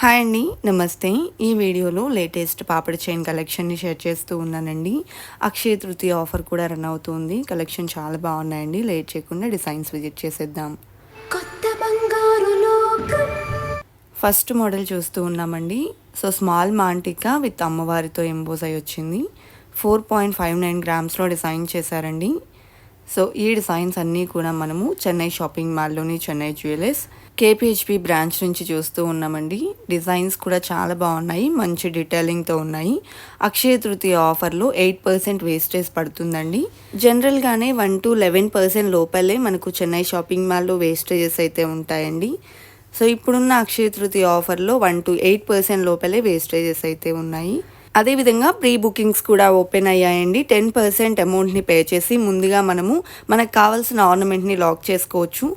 Hi అండి. నమస్తే. ఈ వీడియోలో లేటెస్ట్ పాపిడి చైన్ కలెక్షన్‌ని షేర్ చేస్తూ ఉన్నానండి. అక్షయ తృతీయ ఆఫర్ కూడా రన్ అవుతుంది. కలెక్షన్ చాలా బాగున్నాయండి. లేట్ చేయకుండా డిజైన్స్ విజిట్ చేసేద్దాం. కొత్త బంగారు లోకం. ఫస్ట్ మోడల్ చూస్తూ ఉన్నామండి. స్మాల్ మాంటికా విత్ అమ్మవారితో ఎంబోజ్ అయి వచ్చింది. 4.59 గ్రామ్స్లో డిజైన్ చేశారండి. ఈ డిజైన్స్ అన్నీ కూడా మనము చెన్నై షాపింగ్ మాల్లోని చెన్నై జ్యువెలర్స్ కేపీహెచ్పి బ్రాంచ్ నుంచి చూస్తూ ఉన్నామండి. డిజైన్స్ కూడా చాలా బాగున్నాయి. మంచి డీటెయిలింగ్తో ఉన్నాయి. అక్షయ తృతీయ ఆఫర్లో 8% వేస్టేజ్ పడుతుందండి. జనరల్గానే 1 to 11% లోపలే మనకు చెన్నై షాపింగ్ మాల్లో వేస్టేజెస్ అయితే ఉంటాయండి. ఇప్పుడున్న అక్షయ తృతీయ ఆఫర్లో 1 to 8% లోపలే వేస్టేజెస్ అయితే ఉన్నాయి. అదేవిధంగా ప్రీ బుకింగ్స్ కూడా ఓపెన్ అయ్యాయండి. 10% అమౌంట్ని పే చేసి ముందుగా మనకు కావాల్సిన ఆర్నమెంట్ని లాక్ చేసుకోవచ్చు.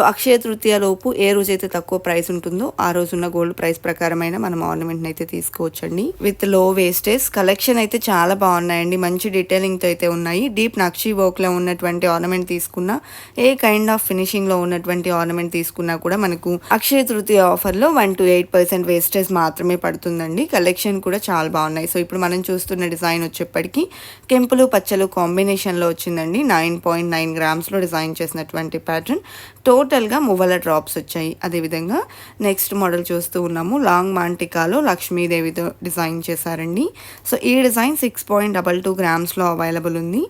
అక్షయ తృతీయ లోపు ఏ రోజైతే తక్కువ ప్రైస్ ఉంటుందో ఆ రోజున్న గోల్డ్ ప్రైస్ ప్రకారమైన మనం ఆర్నమెంట్ని అయితే తీసుకోవచ్చండి. విత్ లో వేస్టేజ్ కలెక్షన్ అయితే చాలా బాగున్నాయండి. మంచి డీటెయిలింగ్తో అయితే ఉన్నాయి. డీప్ నక్షీ వర్క్లో ఉన్నటువంటి ఆర్నమెంట్ తీసుకున్నా, ఏ కైండ్ ఆఫ్ ఫినిషింగ్లో ఉన్నటువంటి ఆర్నమెంట్ తీసుకున్నా కూడా మనకు అక్షయ తృతీయ ఆఫర్లో 1 to 8% వేస్టేజ్ మాత్రమే పడుతుందండి. కలెక్షన్ కూడా చాలా బాగున్నాయి. ఇప్పుడు మనం చూస్తున్న డిజైన్ వచ్చేప్పటికీ కెంపులు పచ్చలు కాంబినేషన్లో వచ్చిందండి. 9.9 గ్రామ్స్లో డిజైన్ చేసినటువంటి ప్యాటర్న్. టోటల్గా మువ్వల డ్రాప్స్ వచ్చాయి. అదేవిధంగా నెక్స్ట్ మోడల్ చూస్తూ ఉన్నాము. లాంగ్ మాంటికాలో లక్ష్మీదేవితో డిజైన్ చేశారండి. ఈ డిజైన్ 6.22 గ్రామ్స్లో అవైలబుల్ ఉంది.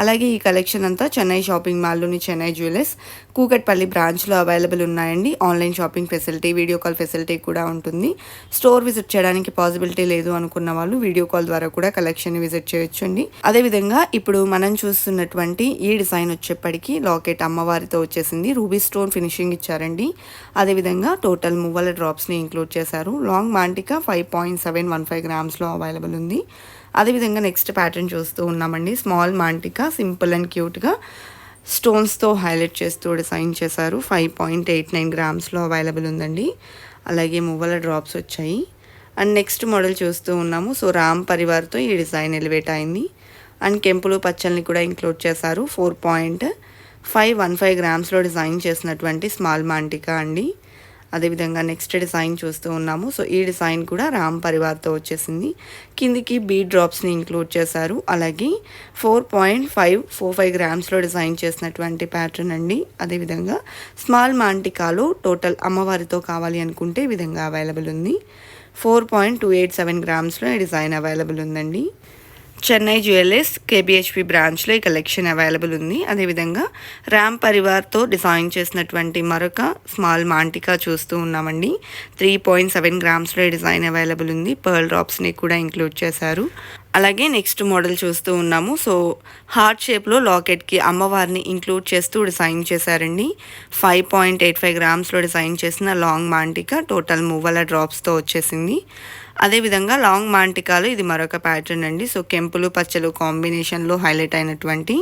అలాగే ఈ కలెక్షన్ అంతా చెన్నై షాపింగ్ మాల్లోని చెన్నై జ్యువెలర్స్ కూకట్పల్లి బ్రాంచ్లో అవైలబుల్ ఉన్నాయండి. Online shopping facility, video call facility కూడా ఉంటుంది. స్టోర్ విజిట్ చేయడానికి పాసిబిలిటీ లేదు అనుకున్న వాళ్ళు వీడియో కాల్ ద్వారా కూడా కలెక్షన్ని విజిట్ చేయొచ్చు అండి. అదేవిధంగా ఇప్పుడు మనం చూస్తున్నటువంటి ఈ డిజైన్ వచ్చేప్పటికీ లాకెట్ అమ్మవారితో వచ్చేసింది. రూబీ స్టోన్ ఫినిషింగ్ ఇచ్చారండి. అదేవిధంగా టోటల్ మువ్వల డ్రాప్స్ని ఇంక్లూడ్ చేశారు. లాంగ్ మాంటికా 5.715 గ్రామ్స్లో అవైలబుల్ ఉంది. అదేవిధంగా నెక్స్ట్ ప్యాటర్న్ చూస్తూ ఉన్నామండి. స్మాల్ మాంటికా సింపుల్ అండ్ క్యూట్గా స్టోన్స్తో హైలైట్ చేస్తూ డిజైన్ చేశారు. 5.89 గ్రామ్స్లో అవైలబుల్ ఉందండి. అలాగే మువ్వల డ్రాప్స్ వచ్చాయి. అండ్ నెక్స్ట్ మోడల్ చూస్తూ ఉన్నాము. రామ్ పరివార్తో ఈ డిజైన్ ఎలివేట్ అయింది. అండ్ కెంపులు పచ్చల్ని కూడా ఇంక్లూడ్ చేశారు. 4.515 గ్రామ్స్లో డిజైన్ చేసినటువంటి స్మాల్ మాంటికా అండి. అదేవిధంగా నెక్స్ట్ డిజైన్ చూస్తూ ఉన్నాము. ఈ డిజైన్ కూడా రామ్ పరివార్తో వచ్చేసింది. కిందికి బీడ్ డ్రాప్స్ని ఇంక్లూడ్ చేశారు. అలాగే 4.545 గ్రామ్స్లో డిజైన్ చేసినటువంటి ప్యాటర్న్ అండి. అదేవిధంగా స్మాల్ మాంటికాలో టోటల్ అమ్మవారితో కావాలి అనుకుంటే ఈ విధంగా అవైలబుల్ ఉంది. 4.287 గ్రామ్స్లో ఈ డిజైన్ అవైలబుల్ ఉందండి. చెన్నై జ్యువెలర్స్ కేబిహెచ్పి బ్రాంచ్లో ఈ కలెక్షన్ అవైలబుల్ ఉంది. అదేవిధంగా రామ్ పరివార్తో డిజైన్ చేసినటువంటి మరొక స్మాల్ మాంటికా చూస్తూ ఉన్నామండి. 3.7 గ్రామ్స్లో ఈ డిజైన్ అవైలబుల్ ఉంది. పర్ల్ డ్రాప్స్ని కూడా ఇంక్లూడ్ చేశారు. అలాగే నెక్స్ట్ మోడల్ చూస్తూ ఉన్నాము. హార్ట్ షేప్లో లాకెట్కి అమ్మవారిని ఇంక్లూడ్ చేస్తూ డిజైన్ చేశారండి. 5.85 గ్రామ్స్లో డిజైన్ చేసిన లాంగ్ మాంటికా టోటల్ మువ్వల డ్రాప్స్తో వచ్చేసింది. అదేవిధంగా లాంగ్ మాంటికాలో ఇది మరొక ప్యాటర్న్ అండి. కెంపులు పచ్చలు కాంబినేషన్లో హైలైట్ అయినటువంటి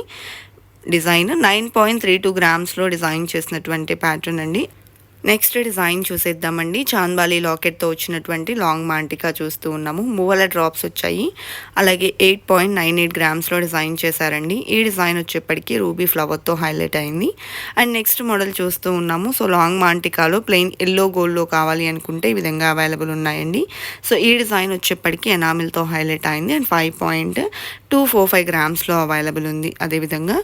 డిజైన్. 9.32 గ్రామ్స్లో డిజైన్ చేసినటువంటి ప్యాటర్న్ అండి. నెక్స్ట్ డిజైన్ చూసేద్దామండి. చాంద్బాలి లాకెట్తో వచ్చినటువంటి లాంగ్ మాంటికా చూస్తూ ఉన్నాము. మువ్వల డ్రాప్స్ వచ్చాయి. అలాగే 8.98 గ్రామ్స్లో డిజైన్ చేశారండి. ఈ డిజైన్ వచ్చేప్పటికీ రూబీ ఫ్లవర్తో హైలైట్ అయింది. అండ్ నెక్స్ట్ మోడల్ చూస్తూ ఉన్నాము. లాంగ్ మాంటికాలో ప్లెయిన్ ఎల్లో గోల్డ్లో కావాలి అనుకుంటే ఈ విధంగా అవైలబుల్ ఉన్నాయండి. ఈ డిజైన్ వచ్చేప్పటికీ ఎనామిల్తో హైలైట్ అయింది. అండ్ 5.245 గ్రామ్స్లో అవైలబుల్ ఉంది. అదేవిధంగా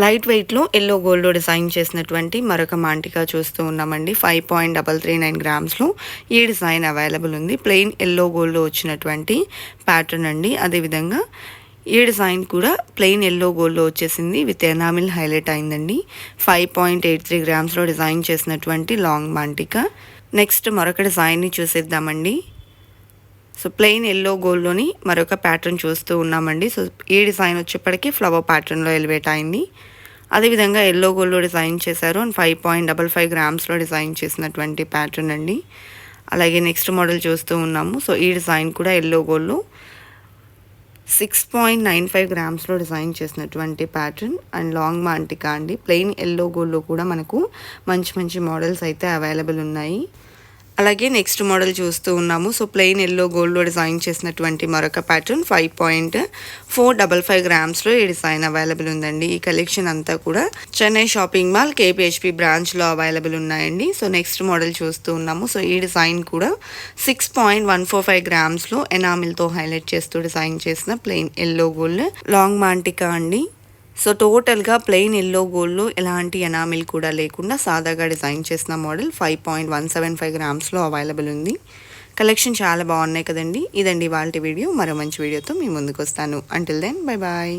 లైట్ వెయిట్లో ఎల్లో గోల్డ్లో డిజైన్ చేసినటువంటి మరొక మాంటికా చూస్తూ ఉన్నామండి. 5.339 గ్రామ్స్లో ఈ డిజైన్ అవైలబుల్ ఉంది. ప్లెయిన్ ఎల్లో గోల్డ్లో వచ్చినటువంటి ప్యాటర్న్ అండి. అదేవిధంగా ఈ డిజైన్ కూడా ప్లెయిన్ ఎల్లో గోల్డ్లో వచ్చేసింది. విత్ ఎనామిల్ హైలైట్ అయిందండి. 5.83 గ్రామ్స్లో డిజైన్ చేసినటువంటి లాంగ్ మాంటికా. నెక్స్ట్ మరొక డిజైన్ని చూసేద్దామండి. ప్లెయిన్ ఎల్లో గోల్డ్లోని మరొక ప్యాటర్న్ చూస్తూ ఉన్నామండి. ఈ డిజైన్ వచ్చేప్పటికీ ఫ్లవర్ ప్యాటర్న్లో ఎలివేట్ అయింది. అదేవిధంగా ఎల్లో గోల్డ్లో డిజైన్ చేశారు. అండ్ 5.55 గ్రామ్స్లో డిజైన్ చేసినటువంటి ప్యాటర్న్ అండి. అలాగే నెక్స్ట్ మోడల్ చూస్తూ ఉన్నాము. ఈ డిజైన్ కూడా ఎల్లో గోల్డ్లో 6.95 గ్రామ్స్లో డిజైన్ చేసినటువంటి ప్యాటర్న్ అండ్ లాంగ్ మాంటికా అండి. ప్లెయిన్ ఎల్లో గోల్డ్లో కూడా మనకు మంచి మంచి మోడల్స్ అయితే అవైలబుల్ ఉన్నాయి. అలాగే నెక్స్ట్ మోడల్ చూస్తూ ఉన్నాము. సో ప్లెయిన్ ఎల్లో గోల్డ్లో డిజైన్ చేసినటువంటి మరొక ప్యాటర్న్ 5.455 గ్రామ్స్లో ఈ డిజైన్ అవైలబుల్ ఉందండి. ఈ కలెక్షన్ అంతా కూడా చెన్నై షాపింగ్ మాల్ కేపీహెచ్పి బ్రాంచ్లో అవైలబుల్ ఉన్నాయండి. సో నెక్స్ట్ మోడల్ చూస్తూ ఉన్నాము. సో ఈ డిజైన్ కూడా 6.145 గ్రామ్స్లో ఎనామిల్తో హైలైట్ చేస్తూ డిజైన్ చేసిన ప్లెయిన్ ఎల్లో గోల్డ్ లాంగ్ మాంటికా అండి. సో టోటల్గా ప్లెయిన్ ఎల్లో గోల్డ్లో ఎలాంటి ఎనామిల్ కూడా లేకుండా సాదాగా డిజైన్ చేసిన మోడల్ 5.175 గ్రామ్స్లో అవైలబుల్ ఉంది. కలెక్షన్ చాలా బాగున్నాయి కదండి. ఇదండి వాళ్ళ వీడియో. మరో మంచి వీడియోతో మీ ముందుకు వస్తాను. Until then bye bye.